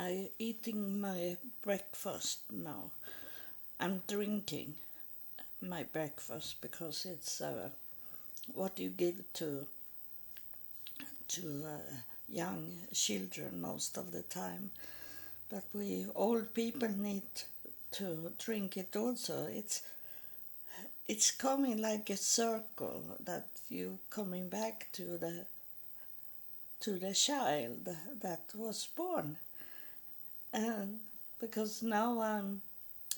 I eating my breakfast now. I'm drinking my breakfast because it's what you give to young children most of the time. But we old people need to drink it also. It's coming like a circle that you coming back to the child that was born. And because now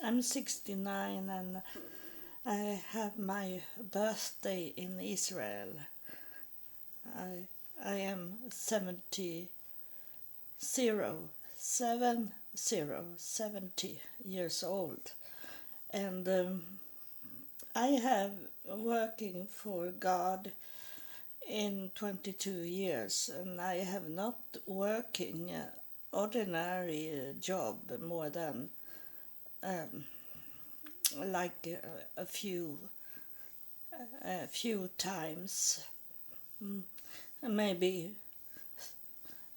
I'm 69 and I have my birthday in Israel. I am 70 years old, and I have working for God in 22 years, and I have not working ordinary job more than like a few times, maybe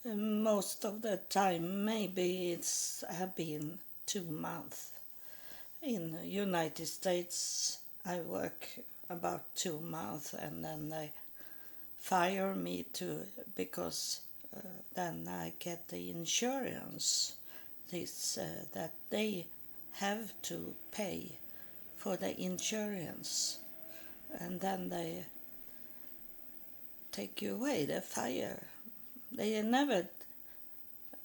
most of the time. Maybe it's have been 2 months. In United States, I work about 2 months, and then they fire me because then I get the insurance. This that they have to pay for the insurance, and then they take you away. They fire. They never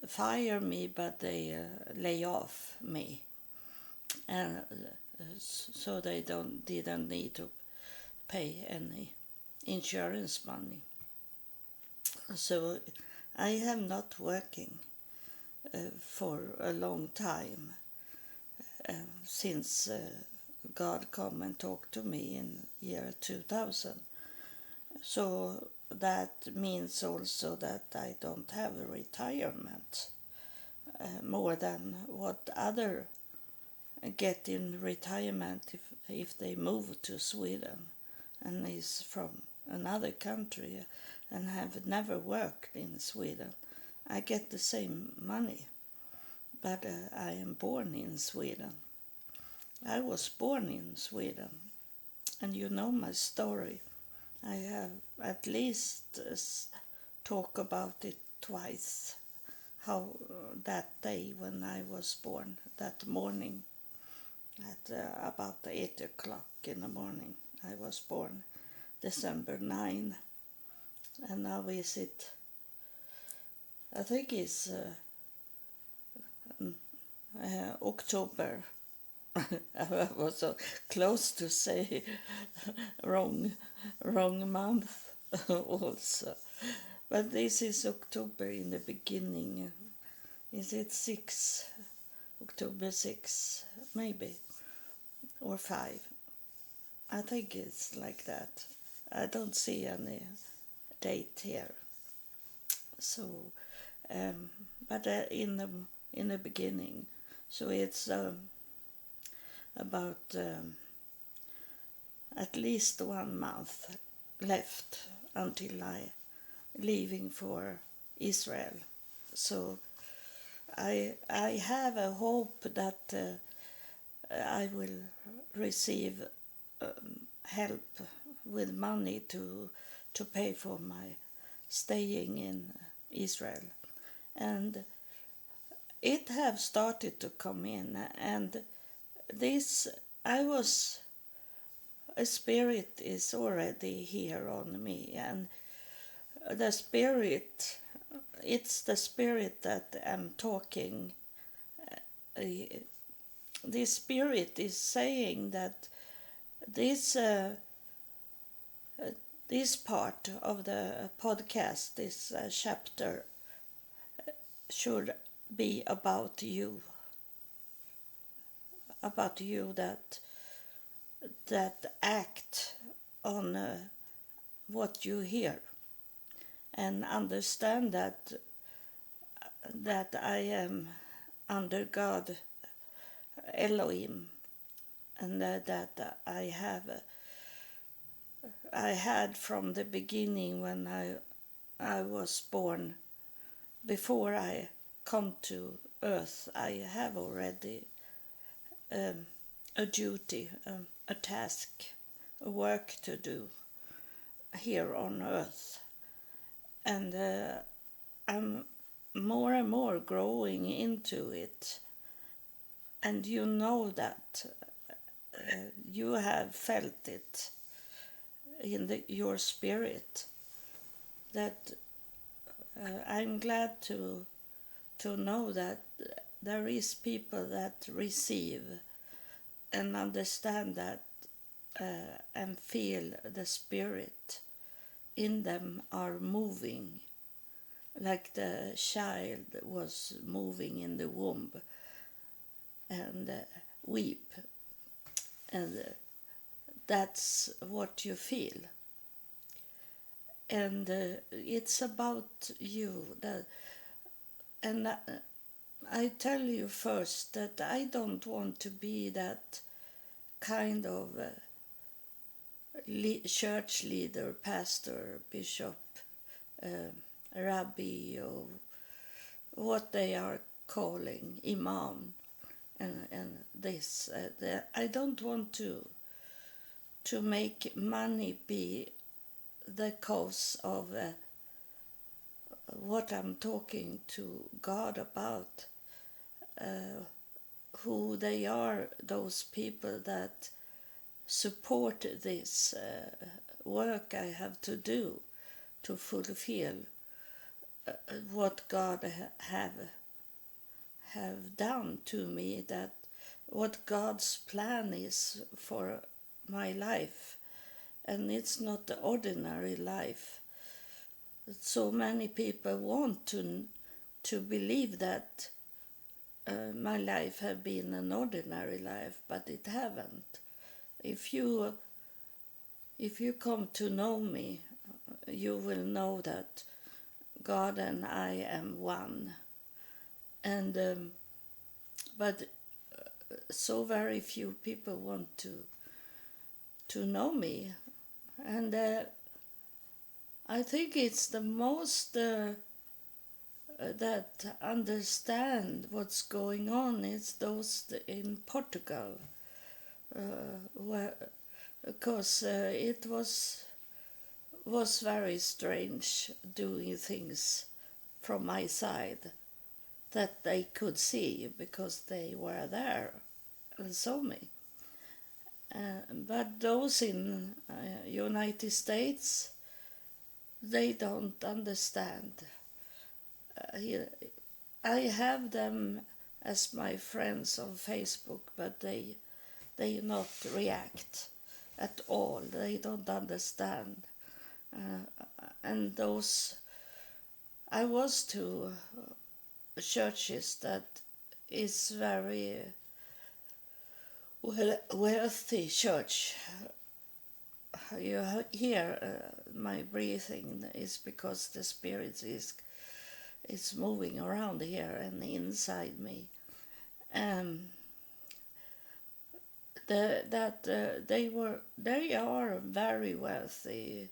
fire me, but they lay off me, and so they didn't need to pay any insurance money. So I have not working for a long time since God come and talked to me in year 2000. So that means also that I don't have a retirement more than what other get in retirement if they move to Sweden and is from another country and have never worked in Sweden. I get the same money, but I am born in Sweden. I was born in Sweden, and you know my story. I have at least talked about it twice, how that day when I was born, that morning, at about 8 o'clock in the morning, I was born, December 9, and now is it, I think it's October. I was so close to say wrong month also, but this is October in the beginning. Is it 6? October 6, maybe, or 5? I think it's like that. I don't see any date here. So, but in the beginning, so it's about at least 1 month left until I leaving for Israel. So I have a hope that I will receive help with money to pay for my staying in Israel, and it have started to come in, and this a spirit is already here on me, and the spirit, it's the spirit that I'm talking. This spirit is saying that this part of the podcast, this chapter, should be about you that act on what you hear, and understand that I am under God Elohim, and that I had from the beginning when I was born, before I come to earth I have already a duty, a task, a work to do here on earth. And I'm more and more growing into it. And you know that you have felt it in your spirit, that I'm glad to know that there is people that receive and understand that and feel the spirit in them are moving, like the child was moving in the womb, and weep, and that's what you feel. And it's about you. And I tell you first that I don't want to be that kind of church leader, pastor, bishop, rabbi, or what they are calling, imam, and this. I don't want to make money be the cause of what I'm talking to God about. Who they are, those people that support this work I have to do to fulfill what God have done to me, that what God's plan is for my life. And it's not the ordinary life. So many people want to believe that my life have been an ordinary life, but it haven't. If you come to know me, you will know that God and I am one. And but so very few people want to know me, and I think it's the most that understand what's going on is those in Portugal, where, because it was very strange doing things from my side that they could see because they were there and saw me. But those in United States, they don't understand. I have them as my friends on Facebook, but they not react at all. They don't understand. And those, I was to churches that is very wealthy church. You hear my breathing is because the spirit is moving around here and inside me. They are very wealthy.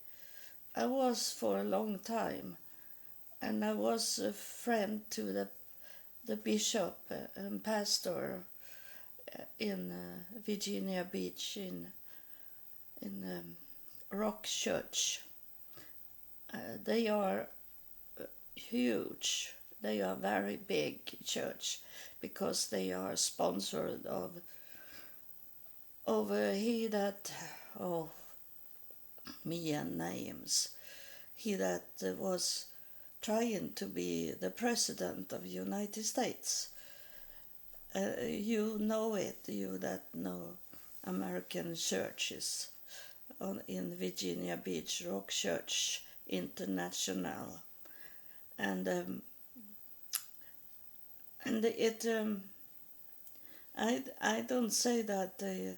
I was for a long time, and I was a friend to the bishop and pastor in Virginia Beach in Rock Church. They are huge. They are very big church because they are sponsored of he that, me and names, he that was trying to be the president of the United States. You know it, you that know American churches in Virginia Beach, Rock Church International. And it, I don't say that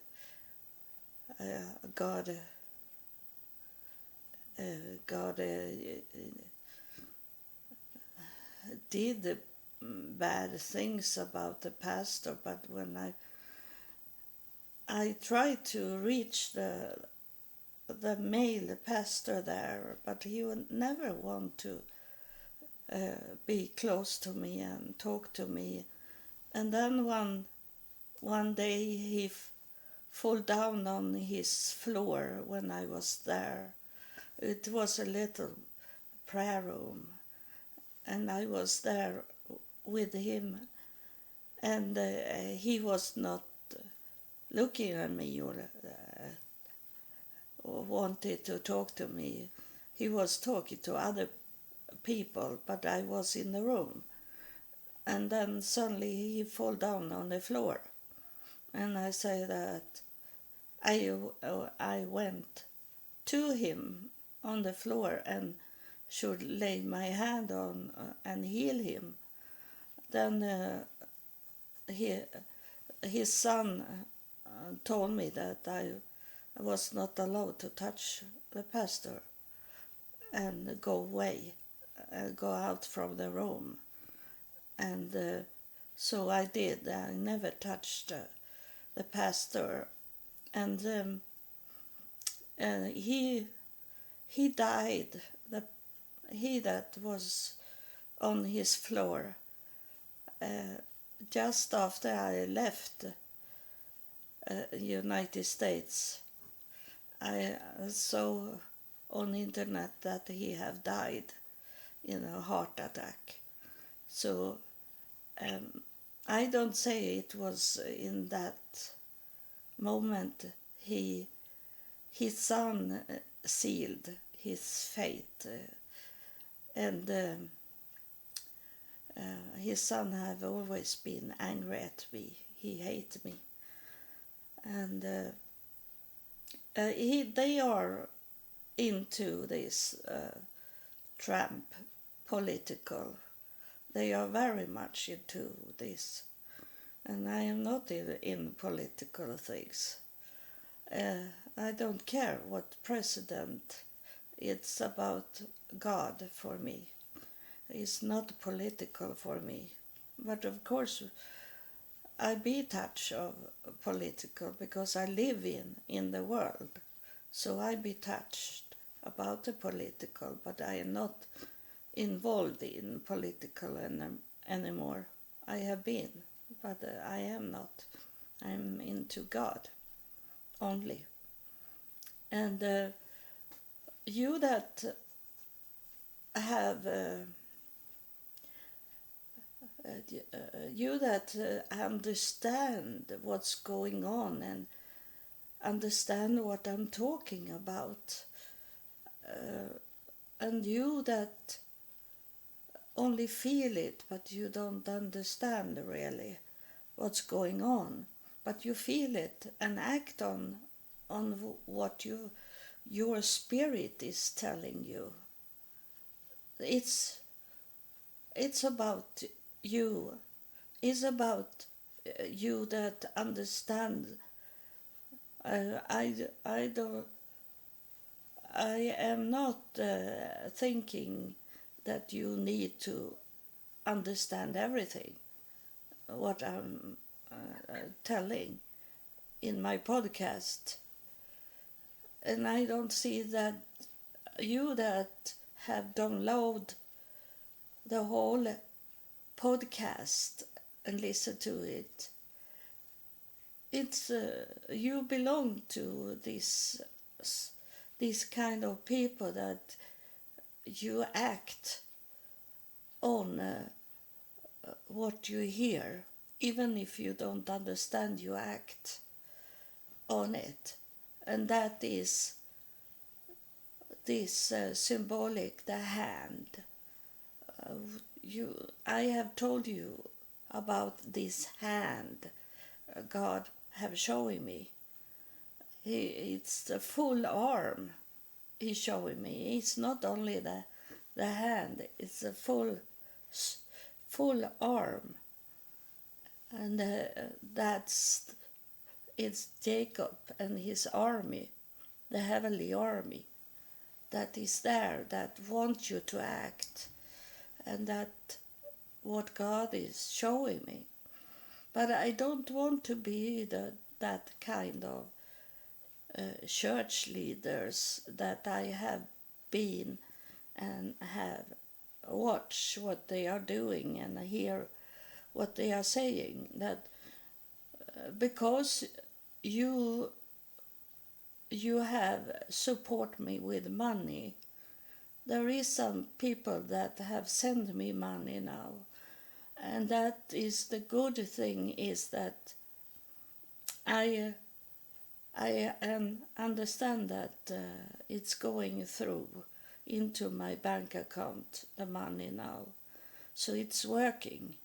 God did bad things about the pastor, but when I tried to reach the male pastor there, but he would never want to be close to me and talk to me And then one day he fall down on his floor when I was there. It was a little prayer room, and I was there with him, and he was not looking at me or wanted to talk to me. He was talking to other people, but I was in the room. And then suddenly he fall down on the floor, and I say that I went to him on the floor and should lay my hand on and heal him. Then his son told me that I was not allowed to touch the pastor and go away, go out from the room. And so I did. I never touched the pastor. And he died. He that was on his floor just after I left United States. I saw on the internet that he have died in a heart attack. So I don't say it was in that moment his son sealed his fate, and his son have always been angry at me. He hates me, and they are into this Trump political. They are very much into this, and I am not in political things. I don't care what president. It's about God for me. It's not political for me. But of course, I be touched of political because I live in the world. So I be touched about the political, but I am not involved in political anymore. I have been, but I am not. I'm into God only. And you that have you that understand what's going on and understand what I'm talking about, and you that only feel it but you don't understand really what's going on, but you feel it and act on what your spirit is telling you. It's about you. It's about you that understand. I am not thinking that you need to understand everything what I'm telling in my podcast. And I don't see that you that have downloaded the whole podcast and listen to it, it's you belong to this kind of people that you act on what you hear, even if you don't understand, you act on it. And that is this symbolic, the hand. I have told you about this hand God have shown me. It's the full arm he's showing me. It's not only the hand, it's a full arm. And it's Jacob and his army, the heavenly army, that is there, that wants you to act, and that what God is showing me. But I don't want to be that kind of church leaders that I have been and have watched what they are doing and hear what they are saying, that because you have support me with money, there is some people that have sent me money now, and that is the good thing, is that I understand that it's going through into my bank account, the money now. So it's working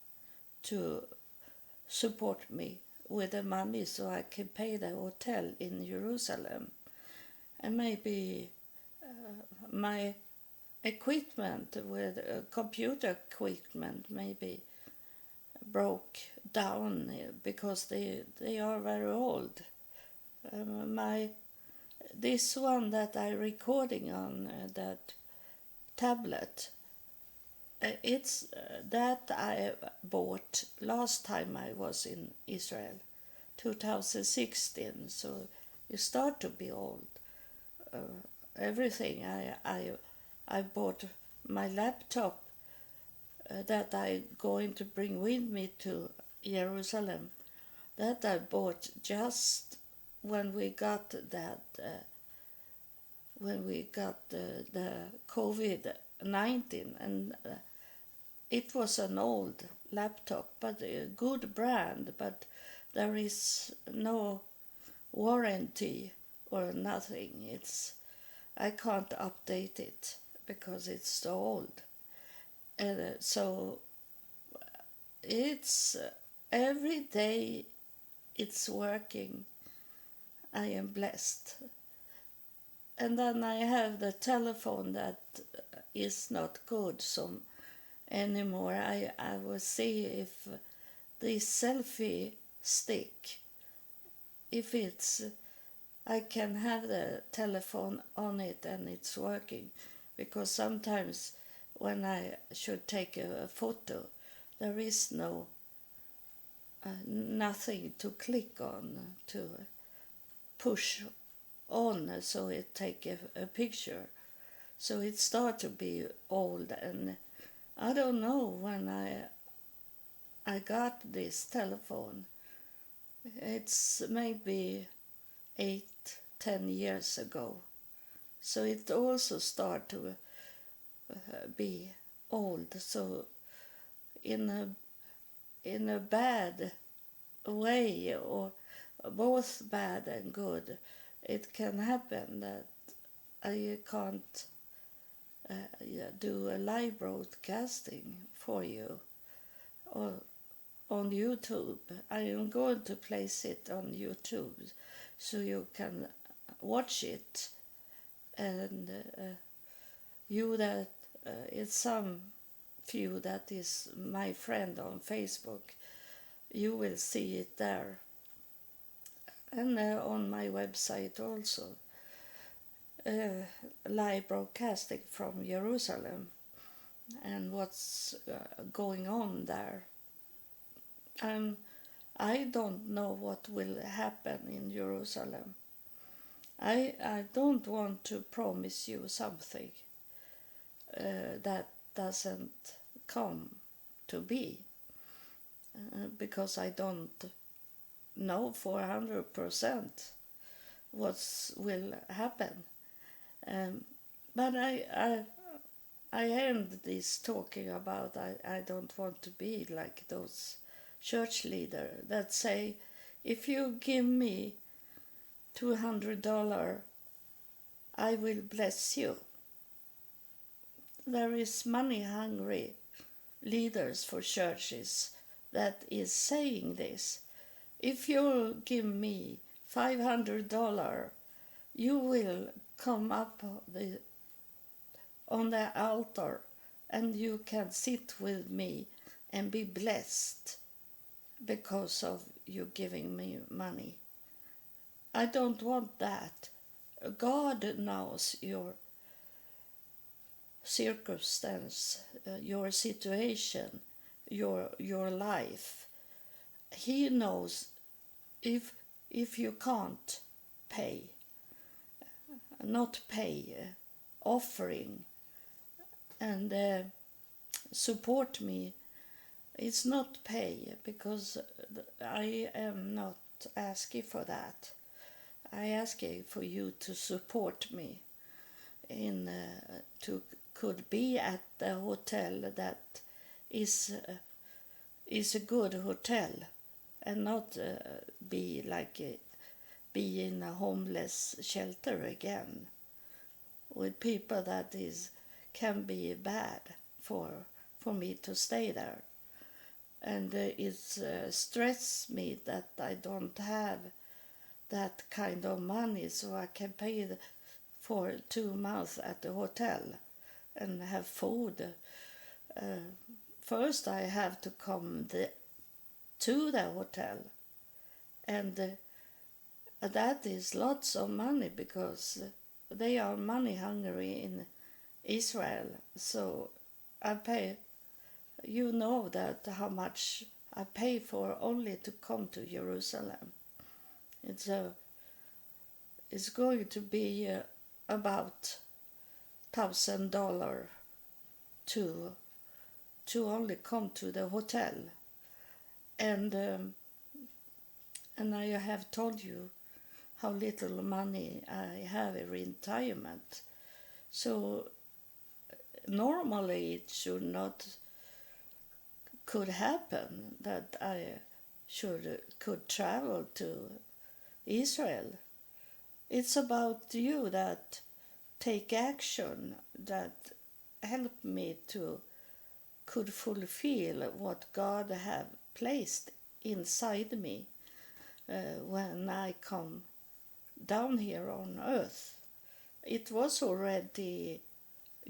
to support me with the money so I can pay the hotel in Jerusalem. And maybe my equipment with computer equipment maybe broke down because they are very old. This one that I recording on, that tablet, it's that I bought last time I was in Israel, 2016. So you start to be old. Everything I bought, my laptop that I going to bring with me to Jerusalem, that I bought just when we got that the COVID-19, and it was an old laptop, but a good brand, but there is no warranty or nothing. I can't update it because it's so old. So it's every day it's working. I am blessed. And then I have the telephone that is not good anymore. I will see if the selfie stick, if I can have the telephone on it and it's working, because sometimes when I should take a photo, there is nothing to click on to push on so it take a picture. So it start to be old, and I don't know when I got this telephone. It's maybe 8-10 years ago. So it also start to be old. So in a bad way, or both bad and good, it can happen that I can't do a live broadcasting for you or on YouTube. I am going to place it on YouTube so you can watch it, and you that it's some few that is my friend on Facebook, you will see it there, and on my website also, live broadcasting from Jerusalem and what's going on there. I don't know what will happen in Jerusalem. I don't want to promise you something that doesn't come to be, because I don't know for 100% what will happen. But I end this talking about I don't want to be like those church leaders that say, if you give me $200, I will bless you. There is money-hungry leaders for churches that is saying this. If you give me $500, you will come up on the altar and you can sit with me and be blessed because of you giving me money. I don't want that. God knows your circumstance, your situation, your life. He knows if you can't pay, not pay, offering and support me It's not pay, because I am not asking for that. I asking for you to support me in to could be at the hotel that is a good hotel, and not be like be in a homeless shelter again with people that is can be bad for me to stay there. And it's stress me that I don't have that kind of money, so I can pay for 2 months at the hotel and have food. First I have to come to the hotel, and that is lots of money, because they are money hungry in Israel. So I pay, you know that how much I pay for only to come to Jerusalem. It's going to be about $1,000 to only come to the hotel, and I have told you how little money I have in retirement. So normally it should not could happen that I could travel to Israel. It's about you that take action, that help me to could fulfill what God have placed inside me when I come down here on earth. It was already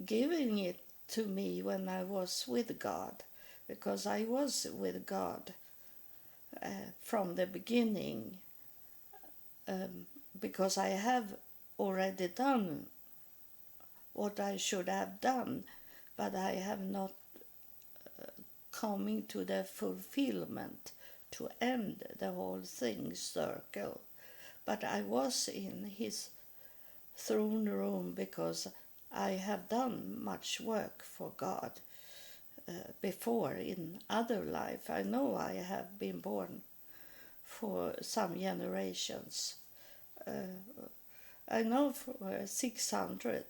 giving it to me when I was with God, because I was with God from the beginning, because I have already done what I should have done, but I have not coming to the fulfillment to end the whole thing circle. But I was in his throne room because I have done much work for God before in other life. I know I have been born for some generations. I know for 600,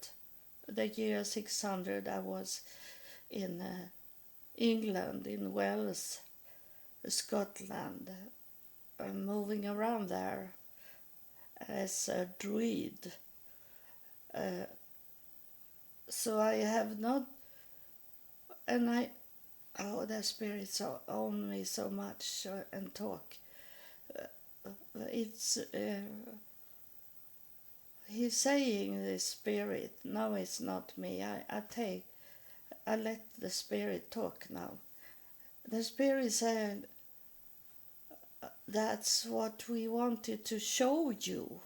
the year 600, I was in England, in Wales, Scotland, moving around there as a druid. So I have not, and the spirits own me so much and talk. It's he's saying the spirit. No, it's not me. I let the spirit talk now. The spirit said, that's what we wanted to show you.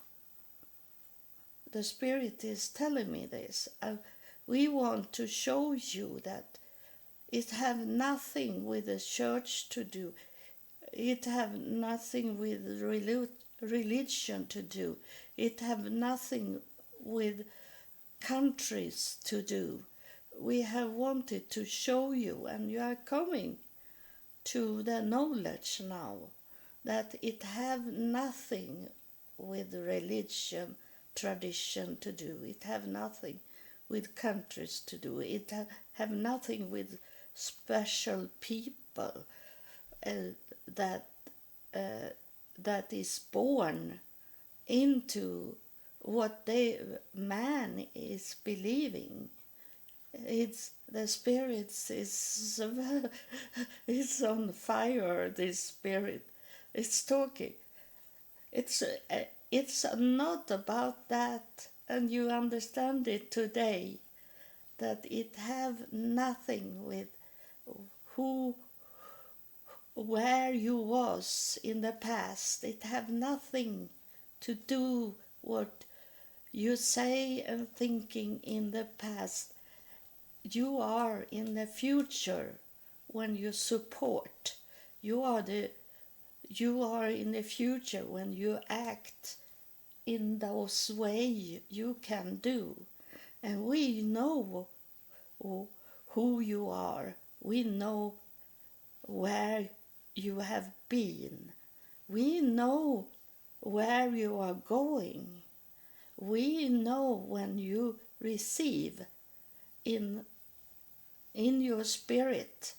The spirit is telling me this. We want to show you that it have nothing with the church to do. It have nothing with religion to do. It have nothing with countries to do. We have wanted to show you, and you are coming to the knowledge now, that it have nothing with religion, tradition to do. It have nothing with countries to do. It have nothing with special people that is born into what man is believing. It's the spirits is it's on fire. This spirit, it's talking. It's not about that, and you understand it today, that it have nothing with where you was in the past. It have nothing to do what you say and thinking in the past. You are in the future when you support. You are in the future when you act in those ways you can do. And we know who you are. We know where you have been. We know where you are going. We know when you receive in your spirit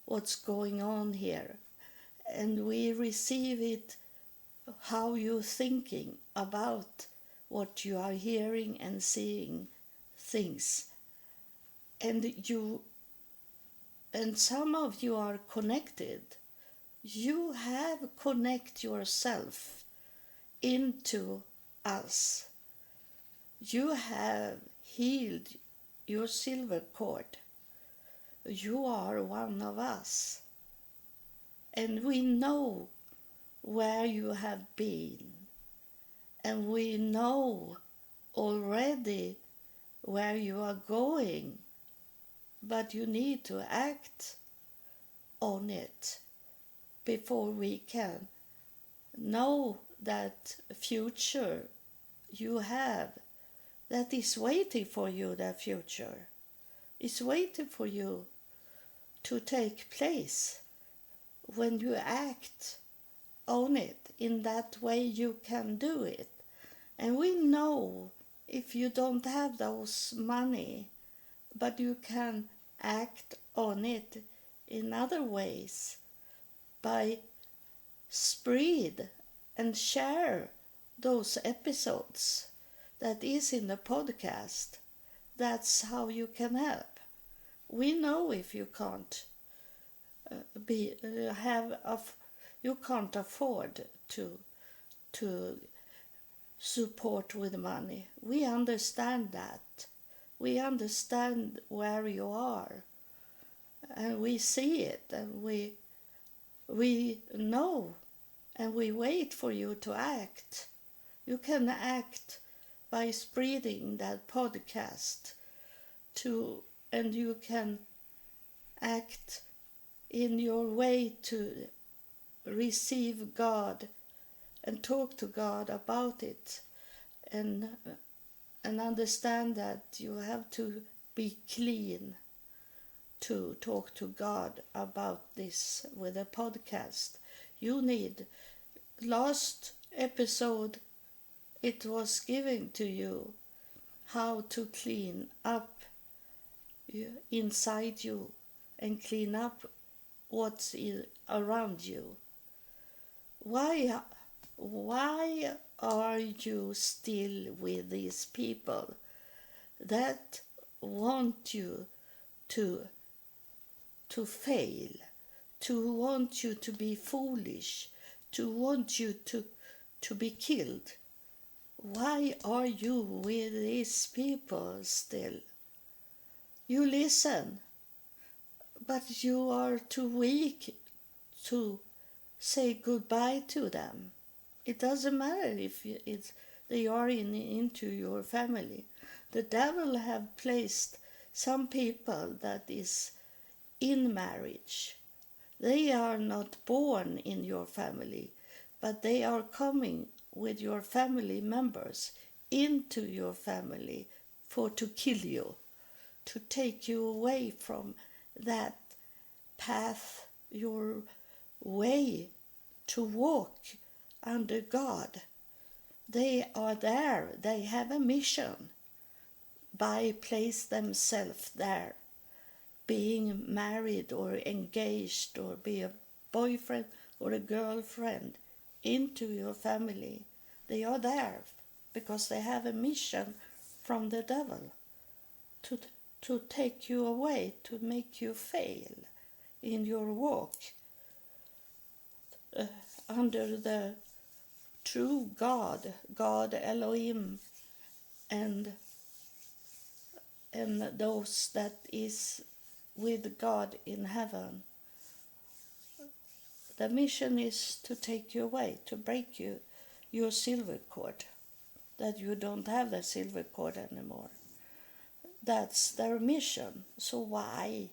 what's going on here. And we receive it how you're thinking about what you are hearing and seeing things. And some of you are connected. You have connect yourself into us. You have healed your silver cord. You are one of us. And we know where you have been. And we know already where you are going. But you need to act on it before we can know that future you have that is waiting for you. That future is waiting for you to take place when you act on it. In that way you can do it. And we know if you don't have those money, but you can act on it in other ways by spread and share those episodes that is in the podcast. That's how you can help. We know if you can't you can't afford to support with money. We understand that. We understand where you are, and we see it, and we know, and we wait for you to act. You can act by spreading that podcast and you can act in your way to receive God and talk to God about it, and understand that you have to be clean to talk to God about this with a podcast. You need, last episode it was given to you how to clean up inside you and clean up what's around you. Why are you still with these people that want you to fail, to want you to be foolish, to want you to be killed? Why are you with these people still? You listen, but you are too weak to say goodbye to them. It doesn't matter if they are into your family. The devil have placed some people that is in marriage. They are not born in your family, but they are coming with your family members into your family to kill you, to take you away from that path, your way to walk under God. They are there. They have a mission by place themselves there, being married or engaged or be a boyfriend or a girlfriend into your family. They are there because they have a mission from the devil to take you away, to make you fail in your walk under the true God Elohim, and those that is with God in heaven. The mission is to take you away, to break your silver cord, that you don't have the silver cord anymore. That's their mission. So why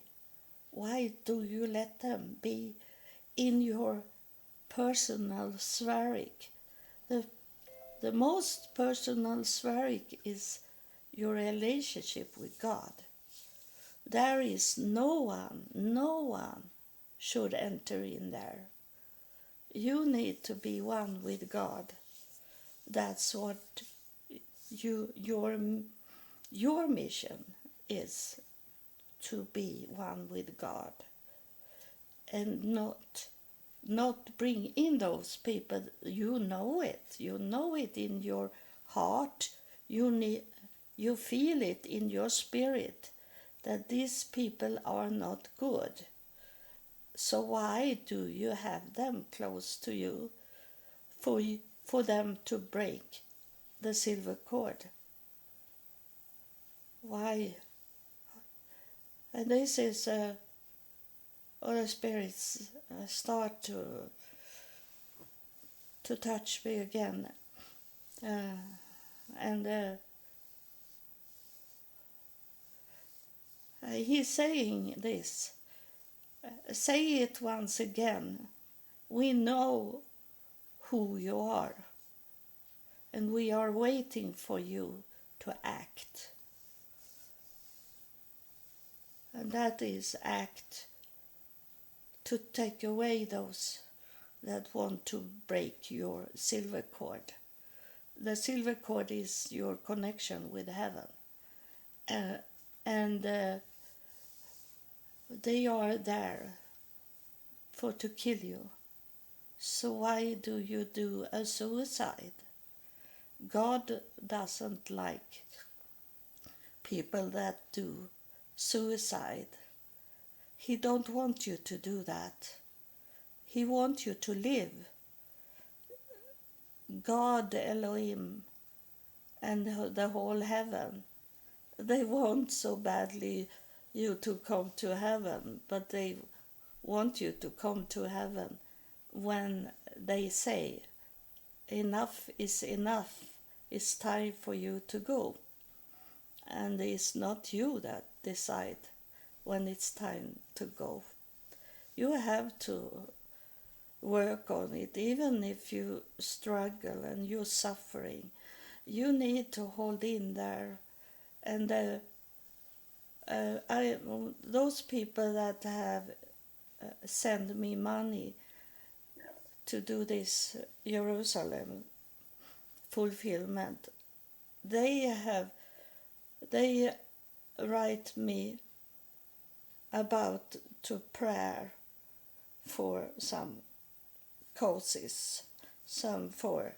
do you let them be in your personal sphere? The most personal sphere is your relationship with God. There is no one should enter in there. You need to be one with God. That's what your mission is, to be one with God, and not bring in those people. You know it in your heart. You feel it in your spirit that these people are not good. So why do you have them close to you for them to break the silver cord? Why? And this is Holy Spirits start to touch me again, and he's saying this. Say it once again. We know who you are, and we are waiting for you to act. And that is act to take away those that want to break your silver cord. The silver cord is your connection with heaven. And they are there to kill you. So why do you do a suicide? God doesn't like people that do suicide. He don't want you to do that. He wants you to live. God, Elohim, and the whole heaven, they want so badly you to come to heaven, but they want you to come to heaven when they say, enough is enough, it's time for you to go. And it's not you that decide when it's time to go. You have to work on it, even if you struggle and you're suffering. You need to hold in there. And those people that have sent me money to do this Jerusalem fulfillment, they write me about to prayer for some causes, some for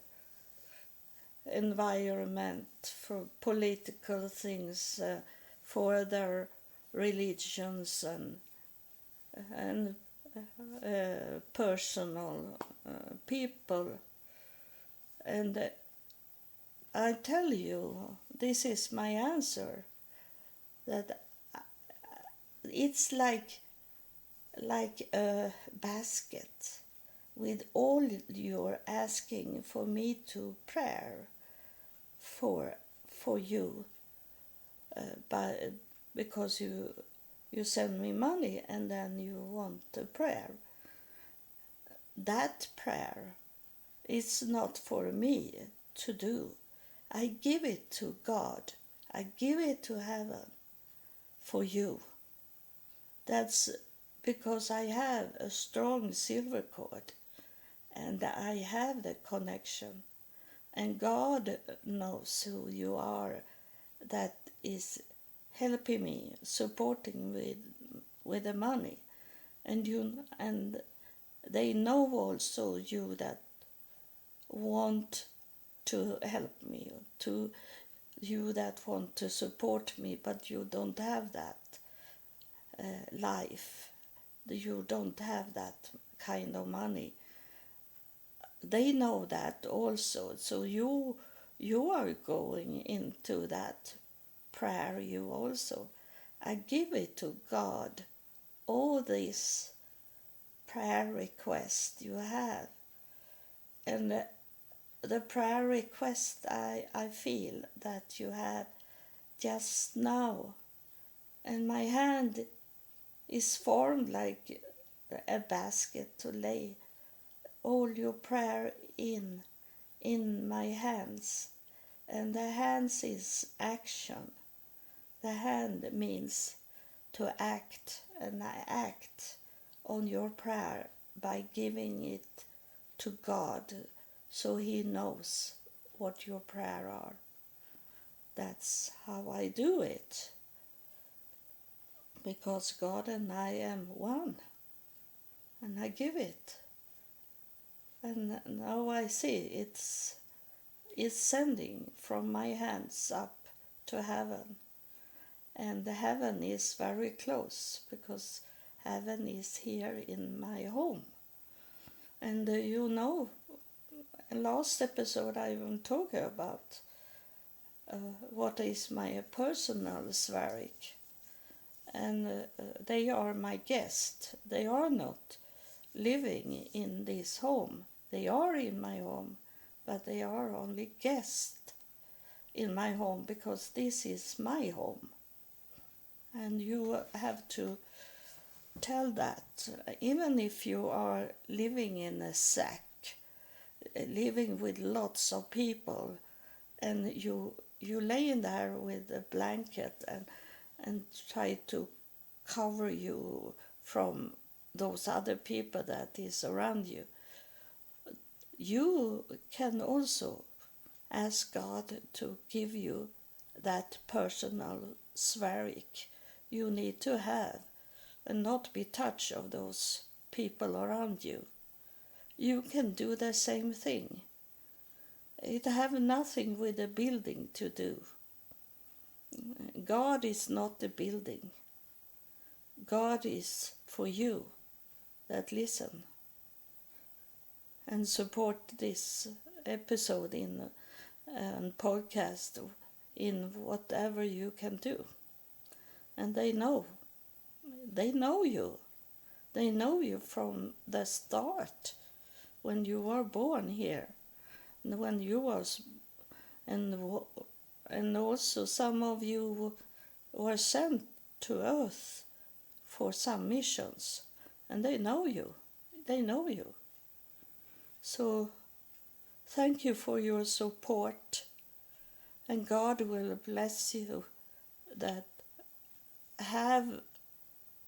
environment, for political things, for their religions and personal people. And I tell you, this is my answer, that it's like a basket with all you're asking for me to prayer for you, because you send me money and then you want a prayer. That prayer is not for me to do. I give it to God. I give it to heaven for you. That's because I have a strong silver cord and I have the connection. And God knows who you are, that is helping me, supporting with the money. And they know also you that want to help me, to you that want to support me, but you don't have that life. You don't have that kind of money. They know that also. So you are going into that prayer, you also. I give it to God, all these prayer requests you have. And the prayer request I feel that you have just now. And my hand is formed like a basket to lay all your prayer in my hands. And the hands is action. The hand means to act, and I act on your prayer by giving it to God, so He knows what your prayer are. That's how I do it, because God and I am one, and I give it. And now I see it's sending from my hands up to heaven. And the heaven is very close, because heaven is here in my home. And last episode I even talked about what is my personal Sverige. And they are my guest. They are not living in this home. They are in my home, but they are only guests in my home, because this is my home. And you have to tell that, even if you are living in a sack, living with lots of people, and you lay in there with a blanket and try to cover you from those other people that is around you, you can also ask God to give you that personal Sverige you need to have, and not be touched of those people around you. You can do the same thing. It have nothing with the building to do. God is not the building. God is for you that listen and support this episode in and podcast in whatever you can do. And they know you. They know you from the start, when you were born here, and when you was, and also some of you were sent to earth for some missions, and they know you. They know you. So thank you for your support, and God will bless you that have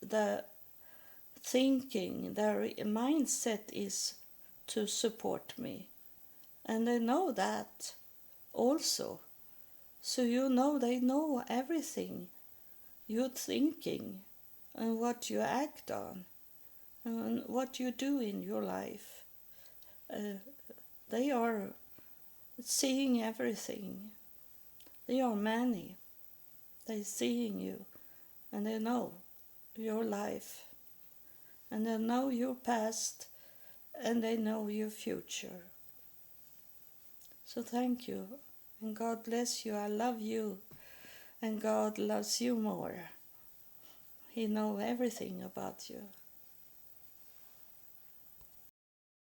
the thinking, their mindset is to support me. And they know that also. So they know everything you're thinking and what you act on and what you do in your life. They are seeing everything. They are many. They're seeing you, and they know your life, and they know your past, and they know your future. So thank you, and God bless you. I love you, and God loves you more. He knows everything about you.